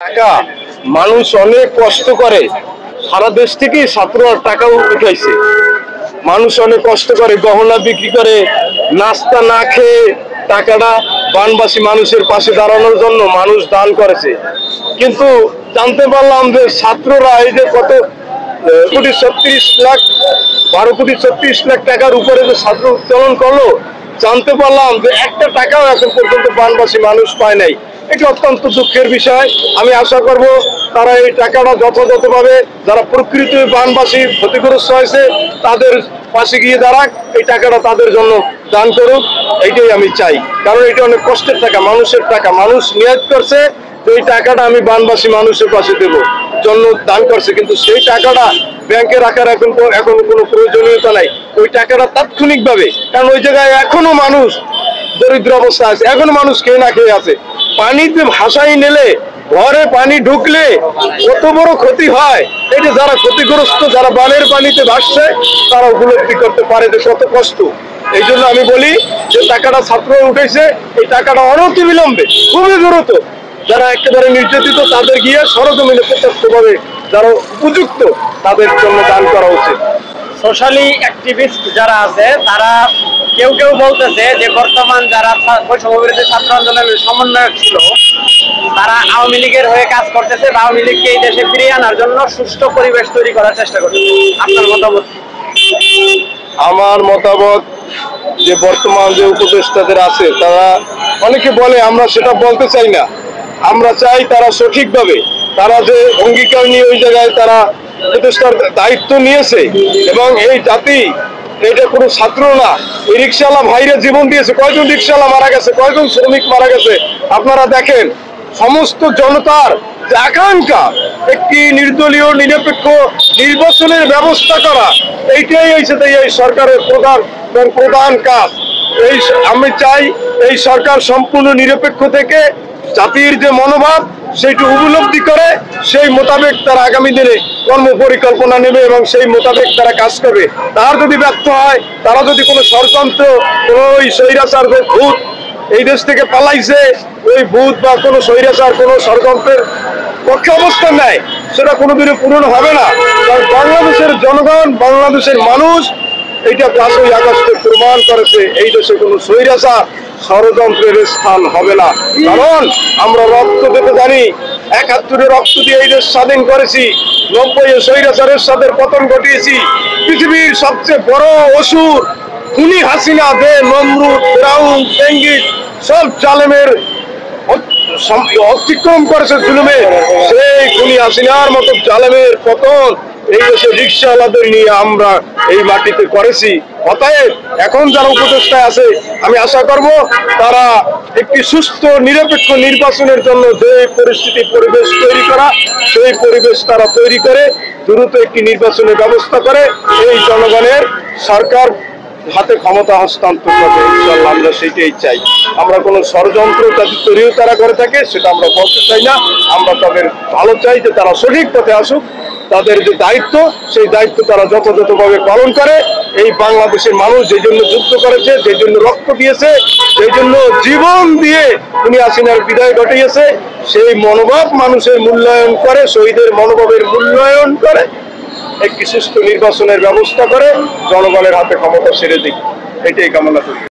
টাকা মানুষ অনেক কষ্ট করে, সারা দেশ থেকে ছাত্ররা টাকা উঠাইছে। মানুষ অনেক কষ্ট করে, গহনা বিক্রি করে, নাস্তা না খেয়ে টাকাটা বানবাসী মানুষের পাশে দাঁড়ানোর জন্য মানুষ দান করেছে। কিন্তু জানতে পারলাম যে ছাত্ররা এই যে কত 12,36,00,000 টাকার উপরে যে ছাত্র উত্তোলন করলো, জানতে পারলাম যে একটা টাকাও এখন পর্যন্ত বানবাসী মানুষ পায় নাই। এটা অত্যন্ত দুঃখের বিষয়। আমি আশা করব তারা এই টাকাটা যথাযথভাবে, যারা প্রকৃত বানবাসী ক্ষতিগ্রস্ত হয়েছে তাদের পাশে গিয়ে দাঁড়াক, এই টাকাটা তাদের জন্য দান করুক, এইটাই আমি চাই। কারণ এটা অনেক কষ্টের টাকা, মানুষের টাকা, মানুষ নিয়ত করছে এই টাকাটা আমি বানবাসী মানুষের পাশে দেব জন্য দান করছে, কিন্তু সেই টাকাটা ব্যাংকে রাখার এখন কোনো প্রয়োজনীয়তা নাই। ওই টাকাটা তাৎক্ষণিকভাবে, কারণ ওই জায়গায় এখনো মানুষ দরিদ্র অবস্থা আছে, এখনো মানুষ খেয়ে না খেয়ে আছে। পানিতে ভাসাই নিলে, ঘরে পানি ঢুকলে কত বড় ক্ষতি হয়, এই যে যারা ক্ষতিগ্রস্ত, যারা বানের পানিতে ভাসছে, তারা উপলব্ধি করতে পারে যে কত কষ্ট। এই জন্য আমি বলি যে টাকাটা ছাত্ররা উঠেছে, এই টাকাটা অনতিবিলম্বে, খুবই দ্রুত যারা একেবারে নির্যাতিত তাদের গিয়ে সরজমিনে প্রত্যক্ষভাবে যারা উপযুক্ত তাদের জন্য দান করা উচিত। সোশ্যালি অ্যাক্টিভিস্ট যারা আছে তারা কেউ বলতেছে যে বর্তমান যারা বৈষম্যবিরোধী ছাত্র আন্দোলনের সমন্বয়ক ছিল তারা আওয়ামী লীগের হয়ে কাজ করতেছে, আওয়ামী লীগকে এই দেশে ফিরিয়ে আনার জন্য সুষ্ঠু পরিবেশ তৈরি করার চেষ্টা করতেছে। আপনার মতামত? আমার মতামত যে বর্তমান যে উপদেষ্টাদের আছে তারা অনেকে বলে, আমরা সেটা বলতে চাই না। আমরা চাই তারা সঠিকভাবে, তারা যে অঙ্গীকার নিয়ে ওই জায়গায় তারা উপদেষ্টার দায়িত্ব নিয়েছে, এবং এই জাতি এটা কোনো ছাত্র না, এই রিক্সাওয়ালা ভাইরা জীবন দিয়েছে। কয়জন রিক্সাওয়ালা মারা গেছে, কয়জন শ্রমিক মারা গেছে, আপনারা দেখেন। সমস্ত জনতার যে আকাঙ্ক্ষা একটি নির্দলীয় নিরপেক্ষ নির্বাচনের ব্যবস্থা করা, এইটাই হয়েছে এই সরকারের প্রধান কাজ। আমি চাই এই সরকার সম্পূর্ণ নিরপেক্ষ থেকে জাতির যে মনোভাব সেইটা উপলব্ধি করে সেই মোতাবেক তারা আগামী দিনে কর্ম পরিকল্পনা নেবে এবং সেই মোতাবেক তারা কাজ করবে। তার যদি ব্যর্থ হয়, তারা যদি কোনো ষড়যন্ত্র, কোনো ওই স্বৈরাচার ভূত এই দেশ থেকে পালাইছে, ওই ভূত বা কোনো স্বৈরাচার কোনো ষড়যন্ত্রের পক্ষে অবস্থান নেয়, সেটা কোনোদিনও পূরণ হবে না। কারণ বাংলাদেশের জনগণ, বাংলাদেশের মানুষ এইটা 5ই আগস্টে প্রমাণ করেছে, এই দেশে কোনো স্বৈরাচার ষড়যন্ত্রের স্থান হবে না। কারণ আমরা রক্ত দিতে জানি, 71-এ রক্ত দিয়ে এই দেশ স্বাধীন করেছি, 90-এ স্বৈরাচারের সাথে পতন ঘটিয়েছি। পৃথিবীর সবচেয়ে বড় অসুর খুনি হাসিনা, নমরুদ, ফিরাউন, চেঙ্গিস সব জালেমের অতিক্রম করেছে জুলুমে, সেই খুনি হাসিনার মতো জালেমের পতন এই দেশে রিক্সাওয়ালাদের নিয়ে আমরা এই মাটিতে করেছি। অতএব এখন যারা উপদেষ্টায় আছে, আমি আশা করব তারা একটি সুস্থ নিরপেক্ষ নির্বাচনের জন্য যে পরিবেশ তৈরি করা, সেই পরিবেশ তারা তৈরি করে দ্রুত একটি নির্বাচনের ব্যবস্থা করে এই জনগণের সরকার হাতে ক্ষমতা হস্তান্তর করবে। ইনশাআল্লাহ আমরা সেইটাই চাই। আমরা কোনো ষড়যন্ত্র যাতে তৈরিও তারা করে থাকে সেটা আমরা বলতে চাই না। আমরা তাদের ভালো চাই যে তারা সঠিক পথে আসুক, তাদের যে দায়িত্ব সেই দায়িত্ব তারা যথাযথভাবে পালন করে। এই বাংলাদেশের মানুষ যে জন্য যুদ্ধ করেছে, যে জন্য রক্ত দিয়েছে, যে জন্য জীবন দিয়ে খুনি হাসিনার বিদায় ঘটিয়েছে, সেই মনোভাব মানুষের মূল্যায়ন করে, শহীদের মনোভাবের মূল্যায়ন করে একটি সুষ্ঠু নির্বাচনের ব্যবস্থা করে জনগণের হাতে ক্ষমতা ছেড়ে দিক, এটাই কামনা করি।